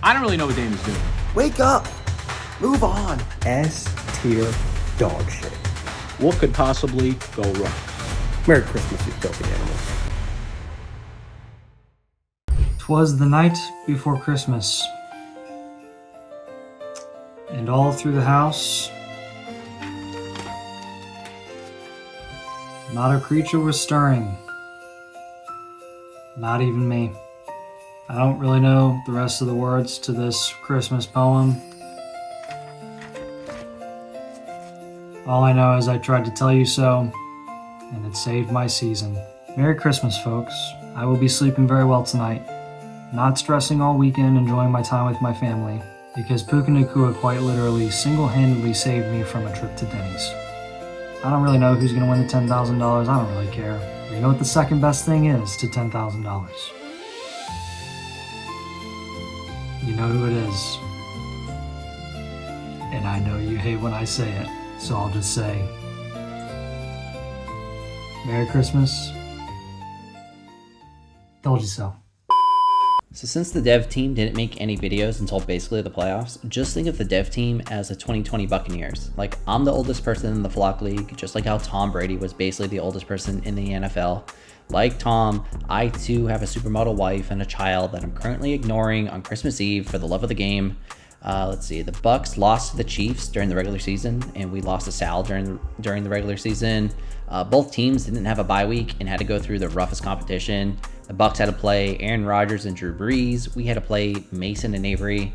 I don't really know what Danny's doing. Wake up. Move on. S-tier dog shit. What could possibly go wrong? Merry Christmas, you filthy animals. 'Twas the night before Christmas, and all through the house, not a creature was stirring. Not even me. I don't really know the rest of the words to this Christmas poem. All I know is I tried to tell you so, and it saved my season. Merry Christmas, folks. I will be sleeping very well tonight. Not stressing all weekend, enjoying my time with my family, because Puka Nakua quite literally single-handedly saved me from a trip to Denny's. I don't really know who's going to win the $10,000. I don't really care. You know what the second best thing is to $10,000? You know who it is. And I know you hate when I say it, so I'll just say, Merry Christmas. Told you so. So since the dev team didn't make any videos until basically the playoffs, just think of the dev team as the 2020 Buccaneers. Like, I'm the oldest person in the Flock League, just like how Tom Brady was basically the oldest person in the NFL. Like Tom, I too have a supermodel wife and a child that I'm currently ignoring on Christmas Eve for the love of the game. Let's see, the Bucs lost to the Chiefs during the regular season, and we lost to Sal during the regular season. Both teams didn't have a bye week and had to go through the roughest competition. The Bucs had to play Aaron Rodgers and Drew Brees. We had to play Mason and Avery.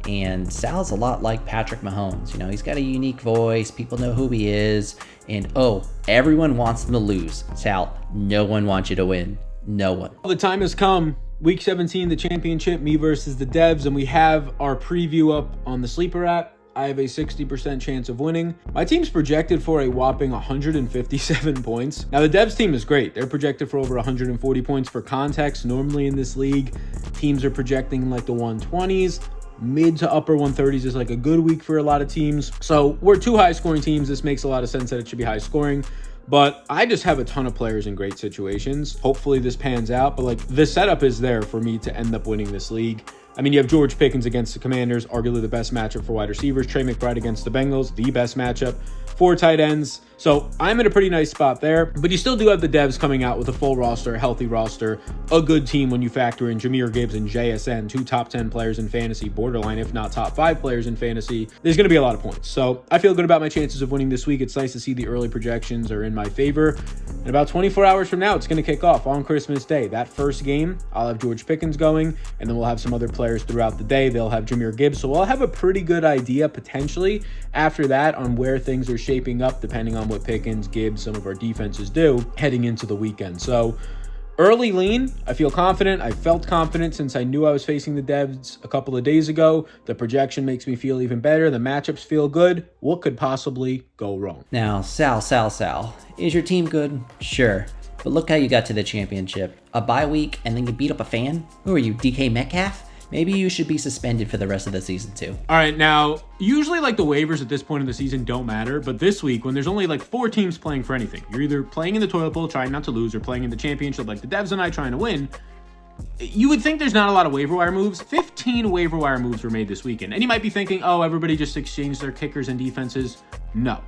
And Sal's a lot like Patrick Mahomes. You know, he's got a unique voice. People know who he is. And oh, everyone wants him to lose. Sal, no one wants you to win. No one. The time has come. Week 17, the championship, me versus the devs. And we have our preview up on the Sleeper app. I have a 60% chance of winning. My team's projected for a whopping 157 points. Now, the devs team is great. They're projected for over 140 points. For context, normally in this league, teams are projecting like the 120s. Mid to upper 130s is like a good week for a lot of teams. So we're two high scoring teams. This makes a lot of sense that it should be high scoring. But I just have a ton of players in great situations. Hopefully this pans out. But like, the setup is there for me to end up winning this league. I mean, you have George Pickens against the Commanders, arguably the best matchup for wide receivers. Trey McBride against the Bengals, the best matchup for tight ends. So I'm in a pretty nice spot there, but you still do have the devs coming out with a full roster, a healthy roster, a good team when you factor in Jahmyr Gibbs and JSN, two top 10 players in fantasy, borderline, if not top 5 players in fantasy. There's going to be a lot of points. So I feel good about my chances of winning this week. It's nice to see the early projections are in my favor. And about 24 hours from now, it's going to kick off on Christmas Day. That first game, I'll have George Pickens going, and then we'll have some other players throughout the day. They'll have Jahmyr Gibbs. So I'll have a pretty good idea potentially after that on where things are shaping up, depending on what Pickens, Gibbs, some of our defenses do heading into the weekend. So early lean, I feel confident. I felt confident since I knew I was facing the devs a couple of days ago. The projection makes me feel even better. The matchups feel good. What could possibly go wrong? Now, Sal. Is your team good? Sure. But look how you got to the championship. A bye week and then you beat up a fan? Who are you, DK Metcalf? Maybe you should be suspended for the rest of the season too. All right, now, usually like the waivers at this point in the season don't matter, but this week when there's only like 4 teams playing for anything, you're either playing in the toilet bowl trying not to lose or playing in the championship like the devs and I trying to win, you would think there's not a lot of waiver wire moves. 15 waiver wire moves were made this weekend. And you might be thinking, oh, everybody just exchanged their kickers and defenses. No.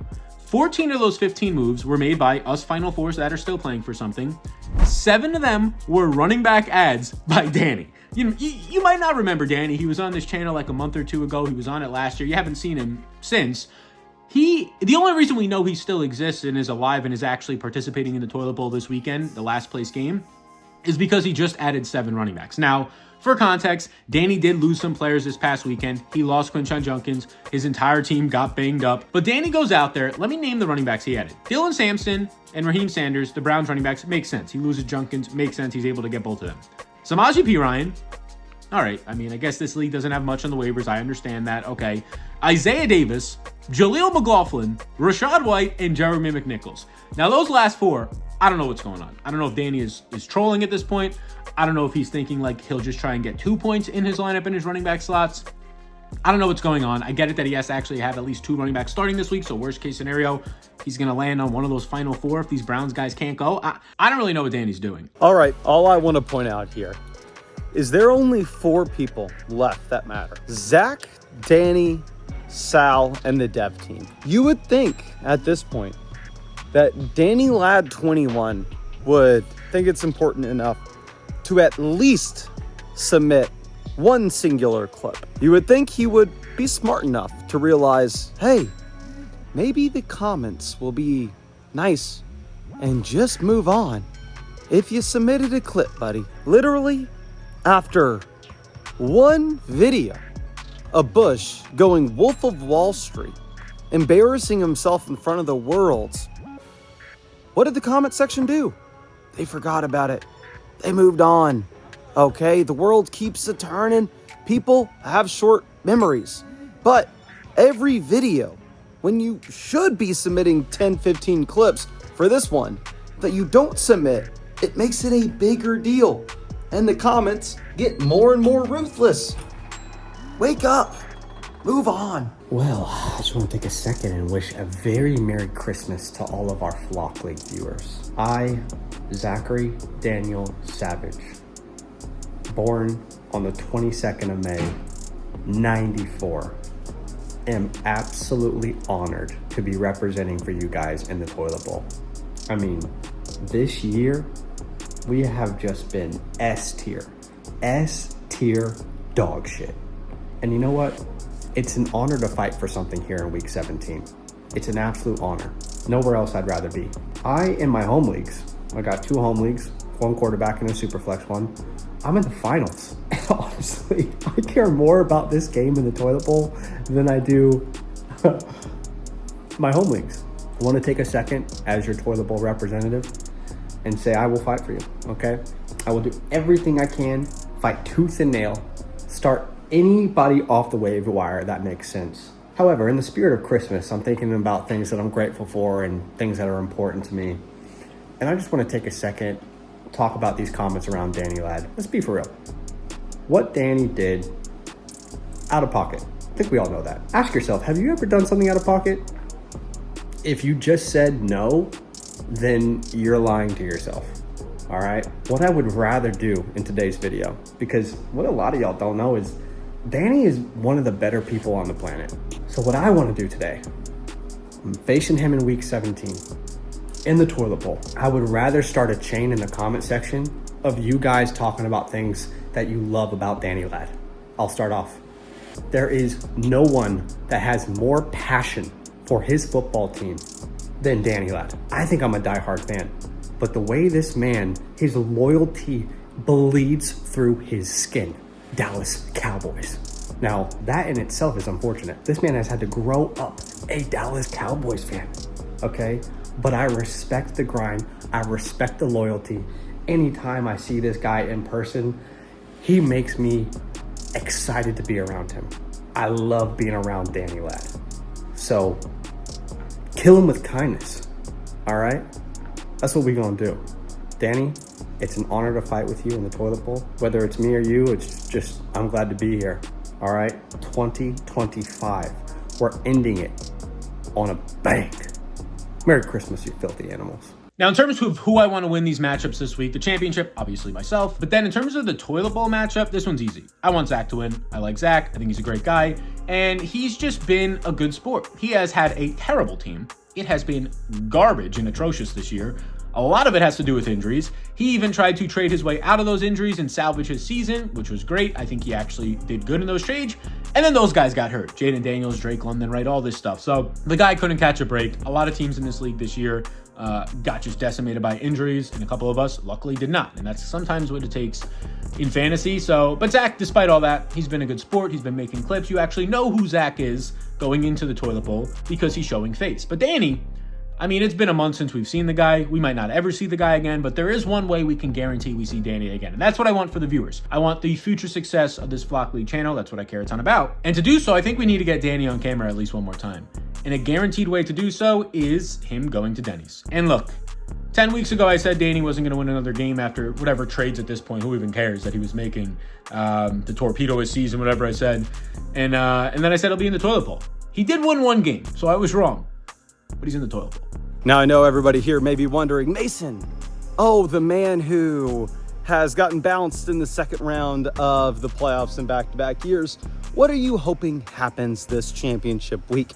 14 of those 15 moves were made by us Final Fours that are still playing for something. 7 of them were running back ads by Danny. You might not remember Danny. He was on this channel like a month or 2 ago. He was on it last year. You haven't seen him since. The only reason we know he still exists and is alive and is actually participating in the toilet bowl this weekend, the last place game, is because he just added 7 running backs. Now, for context, Danny did lose some players this past weekend. He lost Quinshon Judkins. His entire team got banged up. But Danny goes out there. Let me name the running backs he added. Dylan Sampson and Raheem Sanders, the Browns running backs, makes sense. He loses Judkins, makes sense. He's able to get both of them. Samaje Perine. All right, I mean, I guess this league doesn't have much on the waivers. I understand that. Okay. Isaiah Davis, Jaleel McLaughlin, Rachaad White, and Jeremy McNichols. Now, those last 4, I don't know what's going on. I don't know if Danny is trolling at this point. I don't know if he's thinking like he'll just try and get 2 points in his lineup in his running back slots. I don't know what's going on. I get it that he has to actually have at least 2 running backs starting this week. So worst case scenario, he's going to land on one of those final 4 if these Browns guys can't go. I don't really know what Danny's doing. All right, all I want to point out here is there are only 4 people left that matter. Zach, Danny, Sal, and the dev team. You would think at this point that Danny Ladd 21 would think it's important enough to at least submit one singular clip. You would think he would be smart enough to realize, hey, maybe the comments will be nice and just move on. If you submitted a clip, buddy, literally after one video of Bush going Wolf of Wall Street, embarrassing himself in front of the world, what did the comment section do? They forgot about it. They moved on. Okay, the world keeps a turning. People have short memories. But every video, when you should be submitting 10, 15 clips for this one, that you don't submit, it makes it a bigger deal. And the comments get more and more ruthless. Wake up. Move on. Well, I just want to take a second and wish a very Merry Christmas to all of our Flock League viewers. I, Zachary Daniel Savage, born on the 22nd of May, 94, am absolutely honored to be representing for you guys in the toilet bowl. I mean, this year, we have just been S-tier dog shit. And you know what? It's an honor to fight for something here in week 17. It's an absolute honor. Nowhere else I'd rather be. In my home leagues, I got 2 home leagues, 1 quarterback and a superflex one. I'm in the finals. And honestly, I care more about this game in the toilet bowl than I do my home leagues. I want to take a second as your toilet bowl representative and say I will fight for you, okay? I will do everything I can, fight tooth and nail, start anybody off the waiver wire that makes sense. However, in the spirit of Christmas, I'm thinking about things that I'm grateful for and things that are important to me. And I just want to take a second, talk about these comments around Danny Ladd. Let's be for real. What Danny did, out of pocket. I think we all know that. Ask yourself, have you ever done something out of pocket? If you just said no, then you're lying to yourself. All right? What I would rather do in today's video, because what a lot of y'all don't know is Danny is one of the better people on the planet. So what I want to do today, I'm facing him in week 17 in the toilet bowl. I would rather start a chain in the comment section of you guys talking about things that you love about Danny Ladd. I'll start off. There is no one that has more passion for his football team than Danny Ladd. I think I'm a diehard fan, but the way this man, his loyalty bleeds through his skin. Dallas Cowboys. Now, that in itself is unfortunate. This man has had to grow up a Dallas Cowboys fan, okay? But I respect the grind. I respect the loyalty. Anytime I see this guy in person, he makes me excited to be around him. I love being around Danny Ladd. So, kill him with kindness, all right? That's what we're gonna do. Danny, it's an honor to fight with you in the toilet bowl. Whether it's me or you, it's just, I'm glad to be here. All right, 2025. We're ending it on a bang. Merry Christmas, you filthy animals. Now, in terms of who I want to win these matchups this week, the championship, obviously myself. But then in terms of the toilet bowl matchup, this one's easy. I want Zach to win. I like Zach. I think he's a great guy. And he's just been a good sport. He has had a terrible team. It has been garbage and atrocious this year. A lot of it has to do with injuries. He even tried to trade his way out of those injuries and salvage his season, which was great. I think he actually did good in those trades. And then those guys got hurt. Jaden Daniels, Drake London, right? All this stuff. So the guy couldn't catch a break. A lot of teams in this league this year got just decimated by injuries, and a couple of us luckily did not. And that's sometimes what it takes in fantasy. So, but Zach, despite all that, he's been a good sport. He's been making clips. You actually know who Zach is going into the toilet bowl because he's showing face. But Danny, I mean, it's been a month since we've seen the guy. We might not ever see the guy again, but there is one way we can guarantee we see Danny again. And that's what I want for the viewers. I want the future success of this Flock League channel. That's what I care a ton about. And to do so, I think we need to get Danny on camera at least one more time. And a guaranteed way to do so is him going to Denny's. And look, 10 weeks ago, I said Danny wasn't going to win another game after whatever trades at this point. Who even cares that he was making to torpedo his season, whatever I said. And then I said he'll be in the toilet bowl. He did win one game, so I was wrong. But he's in the toilet bowl. Now I know everybody here may be wondering, Mason, oh, the man who has gotten bounced in the second round of the playoffs in back-to-back years. What are you hoping happens this championship week?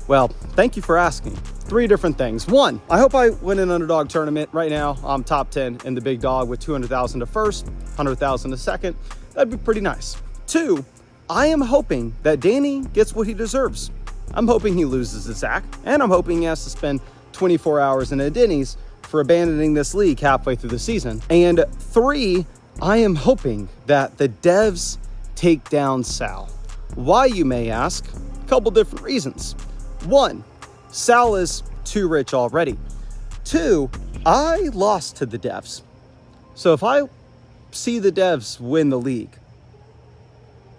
Well, thank you for asking. 3 different things. 1, I hope I win an underdog tournament. Right now, I'm top 10 in the big dog with $200,000 to first, $100,000 to second. That'd be pretty nice. 2, I am hoping that Danny gets what he deserves. I'm hoping he loses to Zach, and I'm hoping he has to spend 24 hours in a Denny's for abandoning this league halfway through the season. And 3, I am hoping that the devs take down Sal. Why, you may ask? A couple different reasons. 1, Sal is too rich already. 2, I lost to the devs. So if I see the devs win the league,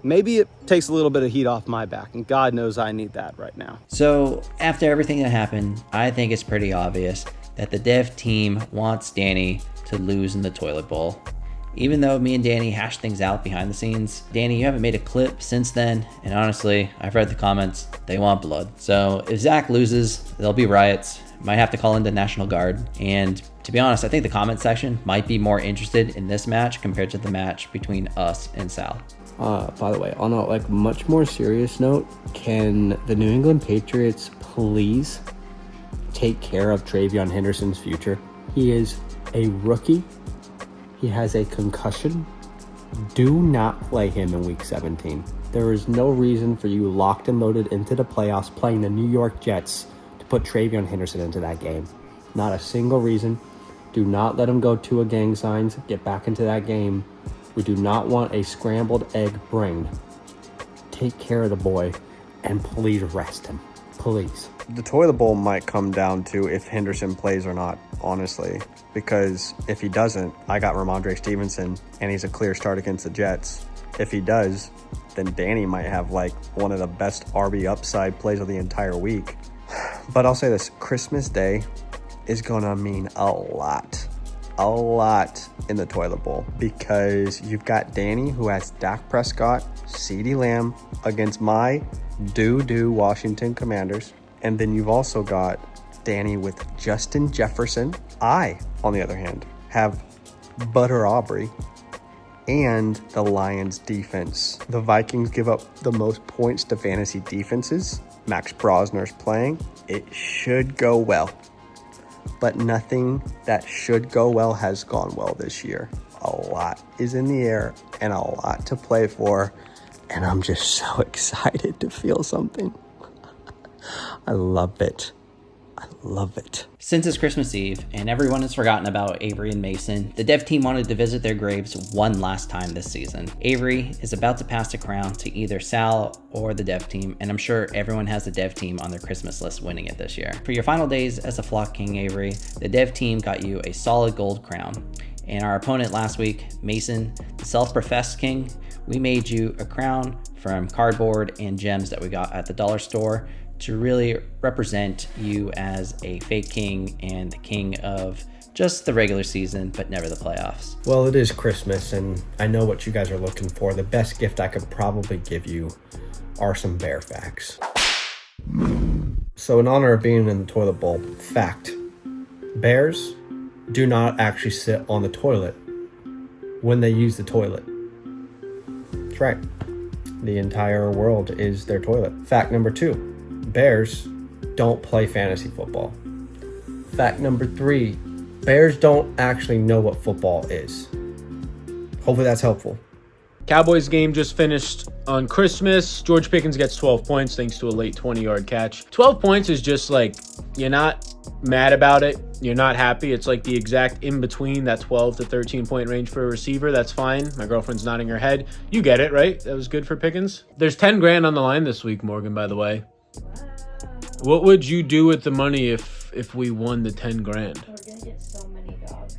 maybe it takes a little bit of heat off my back, and God knows I need that right now. So after everything that happened, I think it's pretty obvious that the dev team wants Danny to lose in the toilet bowl. Even though me and Danny hashed things out behind the scenes, Danny, you haven't made a clip since then, and honestly, I've read the comments, they want blood. So if Zach loses, there'll be riots, might have to call in the National Guard, and to be honest, I think the comment section might be more interested in this match compared to the match between us and Sal. By the way, on a much more serious note, can the New England Patriots please take care of Travion Henderson's future? He is a rookie. He has a concussion. Do not play him in week 17. There is no reason for you locked and loaded into the playoffs playing the New York Jets to put Travion Henderson into that game. Not a single reason. Do not let him go to a gang signs. Get back into that game. We do not want a scrambled egg brain. Take care of the boy and please rest him. Please. The toilet bowl might come down to if Henderson plays or not, honestly. Because if he doesn't, I got Ramondre Stevenson and he's a clear start against the Jets. If he does, then Danny might have one of the best RB upside plays of the entire week. But I'll say this, Christmas Day is gonna mean a lot in the toilet bowl, because you've got Danny who has Dak Prescott, CeeDee Lamb against my Washington Commanders. And then you've also got Danny with Justin Jefferson. I, on the other hand, have Butter Aubrey and the Lions defense. The Vikings give up the most points to fantasy defenses. Max Brosner's playing. It should go well. But nothing that should go well has gone well this year. A lot is in the air and a lot to play for. And I'm just so excited to feel something. I love it. I love it. Since it's Christmas Eve and everyone has forgotten about Avery and Mason, the dev team wanted to visit their graves one last time this season. Avery is about to pass the crown to either Sal or the dev team, and I'm sure everyone has the dev team on their Christmas list winning it this year. For your final days as a Flock King, Avery, the dev team got you a solid gold crown. And our opponent last week, Mason, the self-professed king, we made you a crown from cardboard and gems that we got at the dollar store to really represent you as a fake king and the king of just the regular season, but never the playoffs. Well, it is Christmas, and I know what you guys are looking for. The best gift I could probably give you are some bear facts. So in honor of being in the toilet bowl, fact: bears do not actually sit on the toilet when they use the toilet. That's right. The entire world is their toilet. Fact number 2. Bears don't play fantasy football. Fact number 3, bears don't actually know what football is. Hopefully that's helpful. Cowboys game just finished on Christmas. George Pickens gets 12 points thanks to a late 20-yard catch. 12 points is just you're not mad about it. You're not happy. It's the exact in between that 12 to 13 point range for a receiver. That's fine. My girlfriend's nodding her head. You get it, right? That was good for Pickens. There's 10 grand on the line this week, Morgan, by the way. What would you do with the money if we won the 10 grand? We're gonna get so many dogs.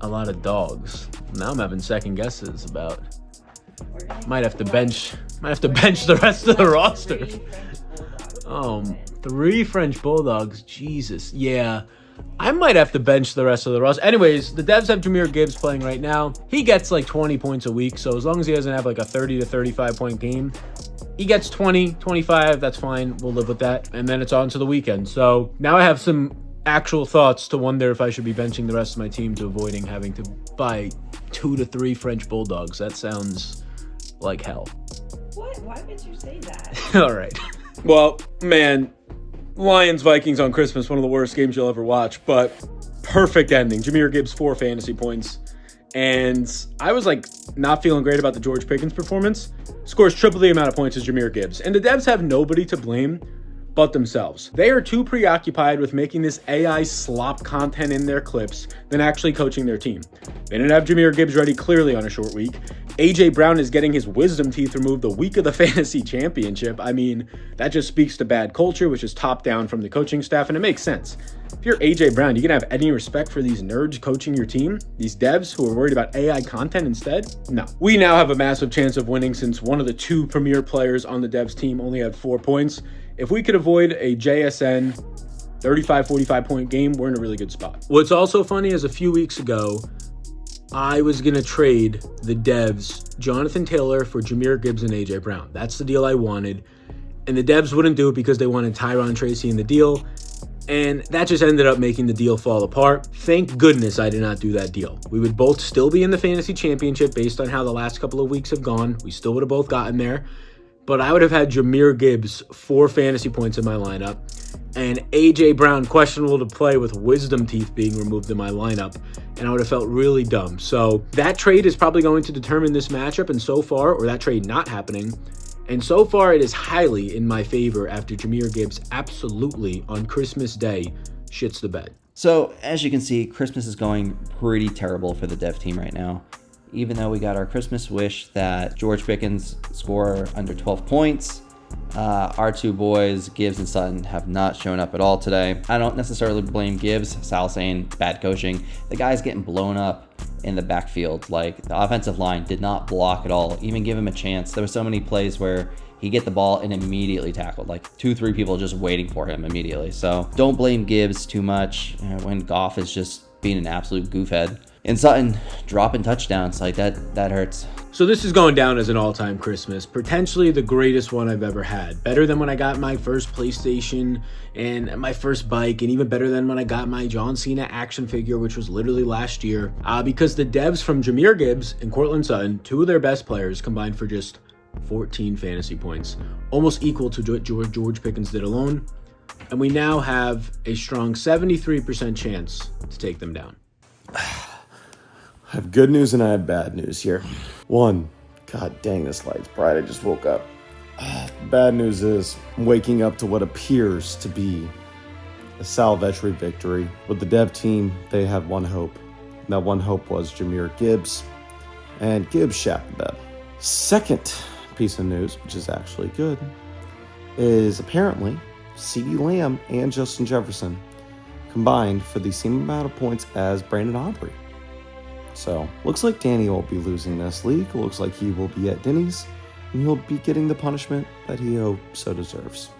A lot of dogs. Now I'm having second guesses about. We're gonna Might have to get bench the rest of the roster. 3 French bulldogs. 3 French Bulldogs. Jesus. Yeah. I might have to bench the rest of the roster. Anyways, the Devs have Jahmyr Gibbs playing right now. He gets 20 points a week. So as long as he doesn't have a 30 to 35 point game, he gets 20, 25. That's fine. We'll live with that. And then it's on to the weekend. So now I have some actual thoughts to wonder if I should be benching the rest of my team to avoiding having to buy 2 to 3 French Bulldogs. That sounds like hell. What? Why would you say that? All right. Well, man, Lions-Vikings on Christmas, one of the worst games you'll ever watch, but perfect ending. Jahmyr Gibbs, 4 fantasy points. And I was like not feeling great about the George Pickens performance. Scores triple the amount of points as Jahmyr Gibbs. And the Devs have nobody to blame but themselves. They are too preoccupied with making this AI slop content in their clips than actually coaching their team. They didn't have Jahmyr Gibbs ready clearly on a short week. A.J. Brown is getting his wisdom teeth removed the week of the fantasy championship. I mean, that just speaks to bad culture, which is top down from the coaching staff, and it makes sense. If you're A.J. Brown, you can have any respect for these nerds coaching your team? These devs who are worried about AI content instead? No. We now have a massive chance of winning since one of the 2 premier players on the Devs team only had 4 points. If we could avoid a JSN 35-45 point game, we're in a really good spot. What's also funny is a few weeks ago, I was going to trade the Devs Jonathan Taylor for Jahmyr Gibbs and A.J. Brown. That's the deal I wanted. And the Devs wouldn't do it because they wanted Tyron Tracy in the deal. And that just ended up making the deal fall apart. Thank goodness I did not do that deal. We would both still be in the fantasy championship based on how the last couple of weeks have gone. We still would have both gotten there. But I would have had Jahmyr Gibbs 4 fantasy points in my lineup and A.J. Brown questionable to play with wisdom teeth being removed in my lineup. And I would have felt really dumb. So that trade is probably going to determine this matchup. And so far, or that trade not happening, and so far it is highly in my favor after Jahmyr Gibbs absolutely on Christmas Day shits the bed. So as you can see, Christmas is going pretty terrible for the Dev team right now. Even though we got our Christmas wish that George Pickens score under 12 points, our 2 boys, Gibbs and Sutton, have not shown up at all today. I don't necessarily blame Gibbs. Sal saying bad coaching. The guy's getting blown up in the backfield. Like, the offensive line did not block at all, even give him a chance. There were so many plays where he get the ball and immediately tackled, like 2-3 people just waiting for him immediately. So don't blame Gibbs too much when Goff is just being an absolute goofhead. And Sutton dropping touchdowns, like that hurts. So this is going down as an all-time Christmas, potentially the greatest one I've ever had. Better than when I got my first PlayStation and my first bike, and even better than when I got my John Cena action figure, which was literally last year. Because the Devs from Jahmyr Gibbs and Courtland Sutton, 2 of their best players, combined for just 14 fantasy points, almost equal to what George Pickens did alone. And we now have a strong 73% chance to take them down. I have good news and I have bad news here. 1, god dang, this light's bright. I just woke up. Bad news is I'm waking up to what appears to be a Sal Vetri victory. With the Dev team, they had one hope. And that one hope was Jahmyr Gibbs. And Gibbs shat the bed. Second piece of news, which is actually good, is apparently CeeDee Lamb and Justin Jefferson combined for the same amount of points as Brandon Aubrey. So, looks like Danny will be losing this league. Looks like he will be at Denny's, and he'll be getting the punishment that he so deserves.